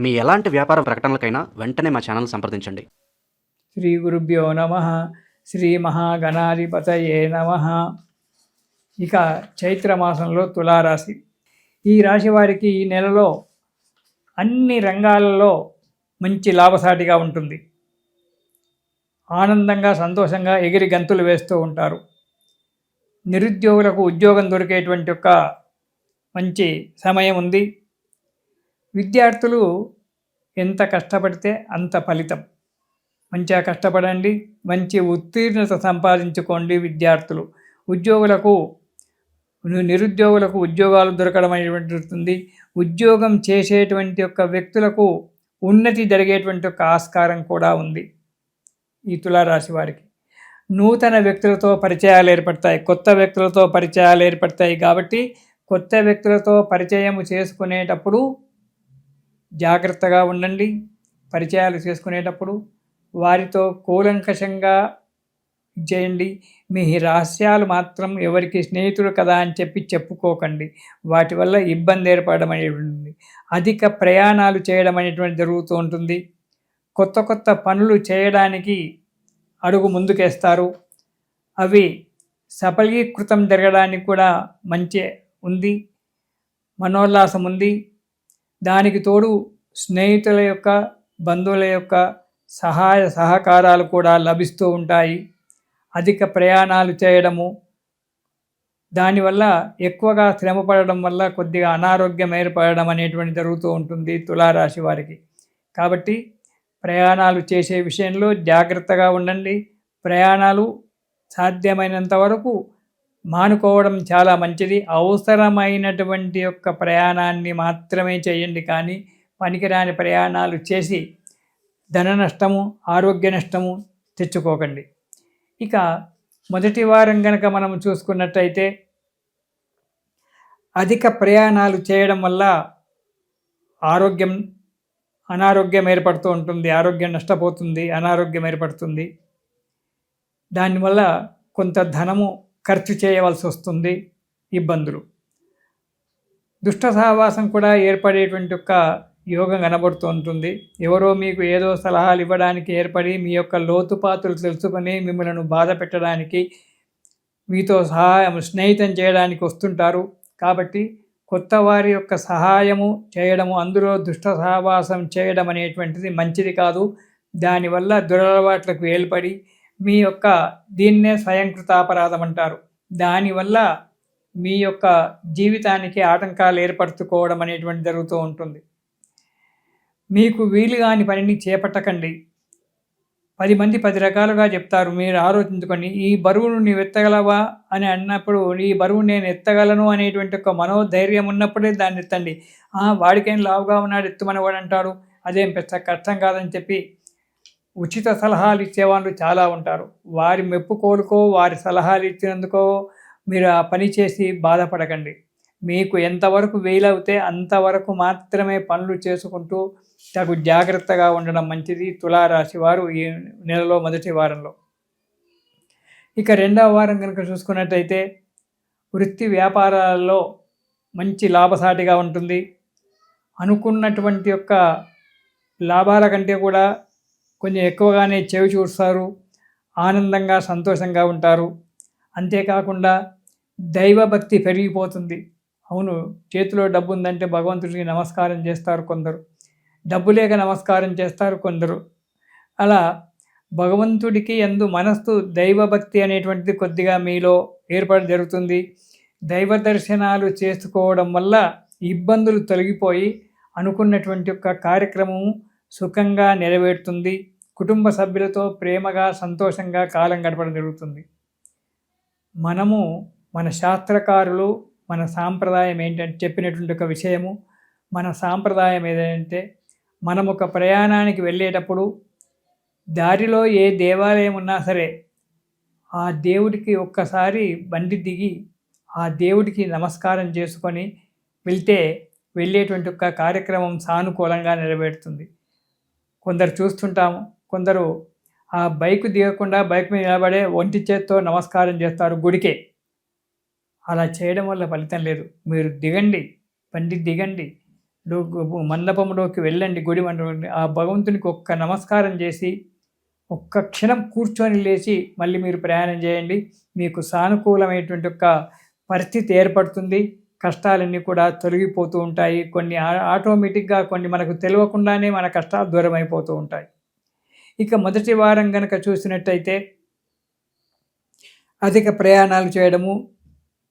మీ ఎలాంటి వ్యాపార ప్రకటనలకైనా వెంటనే మా ఛానల్ సంప్రదించండి. శ్రీ గురుభ్యో నమ. శ్రీ మహాగణాధిపతయే నమ. ఇక చైత్రమాసంలో తులారాశి. ఈ రాశి వారికి ఈ నెలలో అన్ని రంగాలలో మంచి లాభసాటిగా ఉంటుంది. ఆనందంగా సంతోషంగా ఎగిరి గంతులు వేస్తూ ఉంటారు. నిరుద్యోగులకు ఉద్యోగం దొరికేటువంటి ఒక మంచి సమయం ఉంది. విద్యార్థులు ఎంత కష్టపడితే అంత ఫలితం. మంచిగా కష్టపడండి, మంచి ఉత్తీర్ణత సంపాదించుకోండి. విద్యార్థులు నిరుద్యోగులకు ఉద్యోగాలు దొరకడం అనేటువంటి ఉద్యోగం చేసేటువంటి యొక్క వ్యక్తులకు ఉన్నతి జరిగేటువంటి ఒక ఆస్కారం కూడా ఉంది. ఈ తులారాశి వారికి నూతన వ్యక్తులతో పరిచయాలు ఏర్పడతాయి, కొత్త వ్యక్తులతో పరిచయాలు ఏర్పడతాయి. కాబట్టి కొత్త వ్యక్తులతో పరిచయం చేసుకునేటప్పుడు జాగ్రత్తగా ఉండండి. పరిచయాలు చేసుకునేటప్పుడు వారితో కూలంకషంగా చేయండి. మీ రహస్యాలు మాత్రం ఎవరికి స్నేహితులు కదా అని చెప్పుకోకండి. వాటి వల్ల ఇబ్బంది ఏర్పడడం అనేటువంటి, అధిక ప్రయాణాలు చేయడం అనేటువంటి జరుగుతూ ఉంటుంది. కొత్త కొత్త పనులు చేయడానికి అడుగు ముందుకేస్తారు. అవి సఫలీకృతం జరగడానికి కూడా మంచి ఉంది, మనోల్లాసం ఉంది. దానికి తోడు స్నేహితుల యొక్క బంధువుల యొక్క సహాయ సహకారాలు కూడా లభిస్తూ ఉంటాయి. అధిక ప్రయాణాలు చేయడము, దానివల్ల ఎక్కువగా శ్రమ పడడం వల్ల కొద్దిగా అనారోగ్యం ఏర్పడడం అనేటువంటి జరుగుతూ ఉంటుంది తులారాశి వారికి. కాబట్టి ప్రయాణాలు చేసే విషయంలో జాగ్రత్తగా ఉండండి. ప్రయాణాలు సాధ్యమైనంత వరకు మానుకోవడం చాలా మంచిది. అవసరమైనటువంటి యొక్క ప్రయాణాన్ని మాత్రమే చేయండి, కానీ పనికిరాని ప్రయాణాలు చేసి ధన నష్టము, ఆరోగ్య నష్టము తెచ్చుకోకండి. ఇక మొదటి వారం కనుక మనం చూసుకున్నట్టయితే, అధిక ప్రయాణాలు చేయడం వల్ల అనారోగ్యం ఏర్పడుతూ ఉంటుంది. ఆరోగ్యం నష్టపోతుంది, అనారోగ్యం ఏర్పడుతుంది. దానివల్ల కొంత ధనము ఖర్చు చేయవలసి వస్తుంది. ఇబ్బందులు, దుష్ట సహవాసం కూడా ఏర్పడేటువంటి ఒక యోగం కనబడుతూ ఉంటుంది. ఎవరో మీకు ఏదో సలహాలు ఇవ్వడానికి ఏర్పడి మీ యొక్క లోతుపాతులు తెలుసుకొని మిమ్మల్ని బాధ పెట్టడానికి, మీతో స్నేహితం చేయడానికి వస్తుంటారు. కాబట్టి కొత్త వారి యొక్క సహాయము చేయడము, అందులో దుష్ట సహవాసం చేయడం అనేటువంటిది మంచిది కాదు. దానివల్ల దురలవాట్లకు ఏర్పడి మీ యొక్క దీన్నే స్వయంకృతాపరాధం అంటారు. దానివల్ల మీ యొక్క జీవితానికి ఆటంకాలు ఏర్పరచుకోవడం అనేటువంటి జరుగుతూ ఉంటుంది. మీకు వీలు కాని పనిని చేపట్టకండి. 10 మంది 10 రకాలుగా చెప్తారు. మీరు ఆలోచించుకొని ఈ బరువును నీవు ఎత్తగలవా అని అన్నప్పుడు, ఈ బరువు నేను ఎత్తగలను అనేటువంటి ఒక మనోధైర్యం ఉన్నప్పుడే దాన్ని ఎత్తండి. వాడికేం లావుగా ఉన్నాడు ఎత్తుమని అంటాడు, అదేం పెద్ద కష్టం కాదని చెప్పి ఉచిత సలహాలు ఇచ్చేవాళ్ళు చాలా ఉంటారు. వారి మెప్పు కోలుకో, వారి సలహాలు ఇచ్చినందుకో మీరు ఆ పని చేసి బాధపడకండి. మీకు ఎంతవరకు వీలవుతే అంతవరకు మాత్రమే పనులు చేసుకుంటూ తగు జాగ్రత్తగా ఉండడం మంచిది తులారాశి వారు ఈ నెలలో మొదటి వారంలో. ఇక రెండవ వారం కనుక చూసుకున్నట్టయితే, వృత్తి వ్యాపారాలలో మంచి లాభసాటిగా ఉంటుంది. అనుకున్నటువంటి యొక్క లాభాల కంటే కూడా కొంచెం ఎక్కువగానే చెవి చూస్తారు. ఆనందంగా సంతోషంగా ఉంటారు. అంతేకాకుండా దైవభక్తి పెరిగిపోతుంది. అవును, చేతిలో డబ్బు ఉందంటే భగవంతుడికి నమస్కారం చేస్తారు కొందరు, డబ్బు లేక నమస్కారం చేస్తారు కొందరు. అలా భగవంతుడికి యందు మనస్సు దైవభక్తి అనేటువంటిది కొద్దిగా మీలో ఏర్పాటు జరుగుతుంది. దైవ దర్శనాలు చేసుకోవడం వల్ల ఇబ్బందులు తొలగిపోయి అనుకున్నటువంటి యొక్క కార్యక్రమము సుఖంగా నెరవేరుతుంది. కుటుంబ సభ్యులతో ప్రేమగా సంతోషంగా కాలం గడపడం జరుగుతుంది. మన శాస్త్రకారులు మన సాంప్రదాయం ఏంటంటే చెప్పినటువంటి ఒక విషయము, మన సాంప్రదాయం ఏదంటే, మనం ఒక ప్రయాణానికి వెళ్ళేటప్పుడు దారిలో ఏ దేవాలయం ఉన్నా సరే ఆ దేవుడికి ఒక్కసారి బండి దిగి ఆ దేవుడికి నమస్కారం చేసుకొని వెళ్తే వెళ్ళేటువంటి ఒక కార్యక్రమం సానుకూలంగా నెరవేరుతుంది. కొందరు చూస్తుంటాము, కొందరు ఆ బైక్ దిగకుండా బైక్ మీద నిలబడే ఒంటి చేత్తో నమస్కారం చేస్తారు గుడికే. అలా చేయడం వల్ల ఫలితం లేదు. మీరు దిగండి, బండి దిగండి, మండపంలోకి వెళ్ళండి, గుడి మండపం, ఆ భగవంతునికి ఒక్క నమస్కారం చేసి ఒక్క క్షణం కూర్చొని లేచి మళ్ళీ మీరు ప్రయాణం చేయండి. మీకు సానుకూలమైనటువంటి ఒక పరిస్థితి ఏర్పడుతుంది. కష్టాలన్నీ కూడా తొలగిపోతూ ఉంటాయి. కొన్ని ఆటోమేటిక్గా, కొన్ని మనకు తెలియకుండానే మన కష్టాలు దూరం అయిపోతూ ఉంటాయి. ఇక మొదటి వారం కనుక చూసినట్టయితే అధిక ప్రయాణాలు చేయడము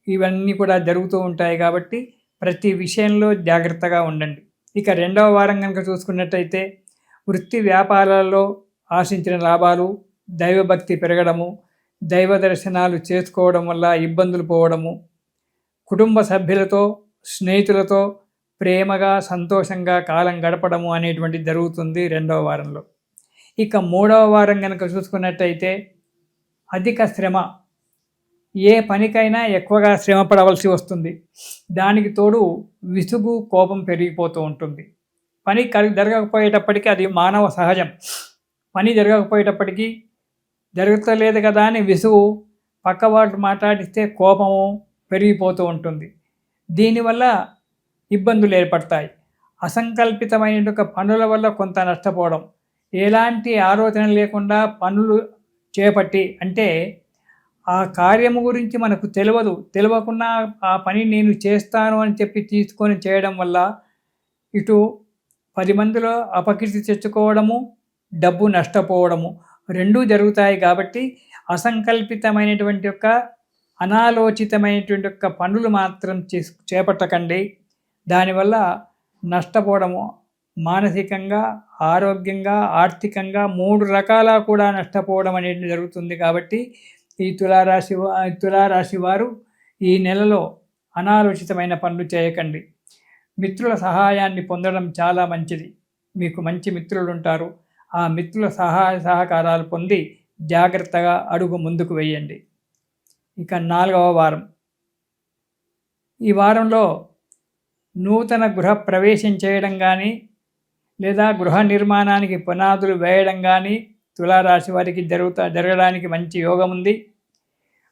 ఇవన్నీ కూడా జరుగుతూ ఉంటాయి కాబట్టి ప్రతి విషయంలో జాగ్రత్తగా ఉండండి. ఇక రెండవ వారం కనుక చూసుకున్నట్టయితే వృత్తి వ్యాపారాల్లో ఆశించిన లాభాలు, దైవభక్తి పెరగడము, దైవ దర్శనాలు చేసుకోవడం వల్ల ఇబ్బందులు పోవడము, కుటుంబ సభ్యులతో స్నేహితులతో ప్రేమగా సంతోషంగా కాలం గడపడము అనేటువంటిది జరుగుతుంది రెండవ వారంలో. ఇక మూడవ వారం కనుక చూసుకున్నట్టయితే అధిక శ్రమ, ఏ పనికైనా ఎక్కువగా శ్రమ పడవలసి వస్తుంది. దానికి తోడు విసుగు, కోపం పెరిగిపోతూ ఉంటుంది. పని జరగకపోయేటప్పటికీ అది మానవ సహజం. పని జరగకపోయేటప్పటికీ జరుగుతలేదు కదా అని విసుగు, పక్కవాళ్ళు మాట్లాడిస్తే కోపము పెరిగిపోతూ ఉంటుంది. దీనివల్ల ఇబ్బందులు ఏర్పడతాయి. అసంకల్పితమైన పనుల వల్ల కొంత నష్టపోవడం, ఎలాంటి ఆలోచన లేకుండా పనులు చేపట్టి, అంటే ఆ కార్యము గురించి మనకు తెలియకుండా ఆ పని నేను చేస్తాను అని చెప్పి తీసుకొని చేయడం వల్ల ఇటు 10 మందిలో అపకీర్తి తెచ్చుకోవడము, డబ్బు నష్టపోవడము రెండూ జరుగుతాయి. కాబట్టి అసంకల్పితమైనటువంటి అనాలోచితమైనటువంటి పనులు మాత్రం చేపట్టకండి. దానివల్ల నష్టపోవడము, మానసికంగా, ఆరోగ్యంగా, ఆర్థికంగా 3 రకాల కూడా నష్టపోవడం అనేది జరుగుతుంది. కాబట్టి ఈ తులారాశి వారు ఈ నెలలో అనాలోచితమైన పనులు చేయకండి. మిత్రుల సహాయాన్ని పొందడం చాలా మంచిది. మీకు మంచి మిత్రులు ఉంటారు. ఆ మిత్రుల సహాయ సహకారాలు పొంది జాగ్రత్తగా అడుగు ముందుకు వేయండి. ఇక 4వ వారం, ఈ వారంలో నూతన గృహ ప్రవేశం చేయడం కానీ లేదా గృహ నిర్మాణానికి పునాదులు వేయడం కానీ తులారాశి వారికి జరగడానికి మంచి యోగం ఉంది.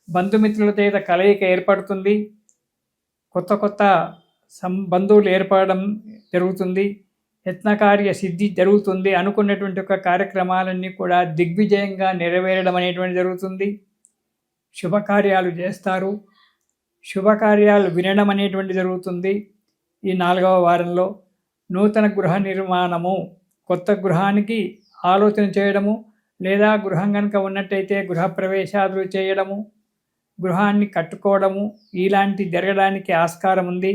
బంధుమిత్రుల చేత కలయిక ఏర్పడుతుంది. కొత్త బంధువులు ఏర్పడడం జరుగుతుంది. యత్నకార్య సిద్ధి జరుగుతుంది. అనుకున్నటువంటి కార్యక్రమాలన్నీ కూడా దిగ్విజయంగా నెరవేరడం అనేటువంటి జరుగుతుంది. శుభకార్యాలు చేస్తారు. శుభకార్యాలు వినడం అనేటువంటి జరుగుతుంది. ఈ 4వ వారంలో నూతన గృహ నిర్మాణము, కొత్త గృహానికి ఆలోచన చేయడము, లేదా గృహం కనుక ఉన్నట్టయితే గృహప్రవేశాలు చేయడము, గృహాన్ని కట్టుకోవడము ఇలాంటి జరగడానికి ఆస్కారం ఉంది.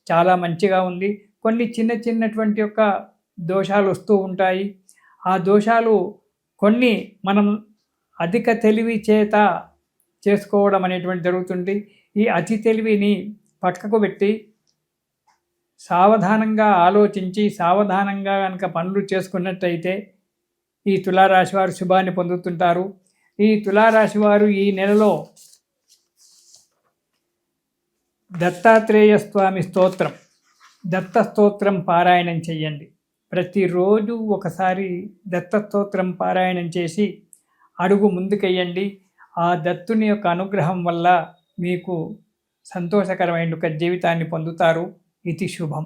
చాలా మంచిగా ఉంది. కొన్ని చిన్నటువంటి దోషాలు వస్తూ ఉంటాయి. ఆ దోషాలు కొన్ని మనం అధిక తెలివి చేత చేసుకోవడం అనేటువంటి జరుగుతుంది. ఈ అతి తెలివిని పక్కకు పెట్టి సావధానంగా ఆలోచించి సావధానంగా కనుక పనులు చేసుకున్నట్టయితే ఈ తులారాశి వారు శుభాన్ని పొందుతుంటారు. ఈ తులారాశి వారు ఈ నెలలో దత్తాత్రేయ స్వామి స్తోత్రం, దత్త స్తోత్రం పారాయణం చేయండి. ప్రతిరోజు ఒకసారి దత్త స్తోత్రం పారాయణం చేసి అడుగు ముందుకెయ్యండి. ఆ దత్తుని యొక్క అనుగ్రహం వల్ల మీకు సంతోషకరమైన జీవితాన్ని పొందుతారు. ఇది శుభం.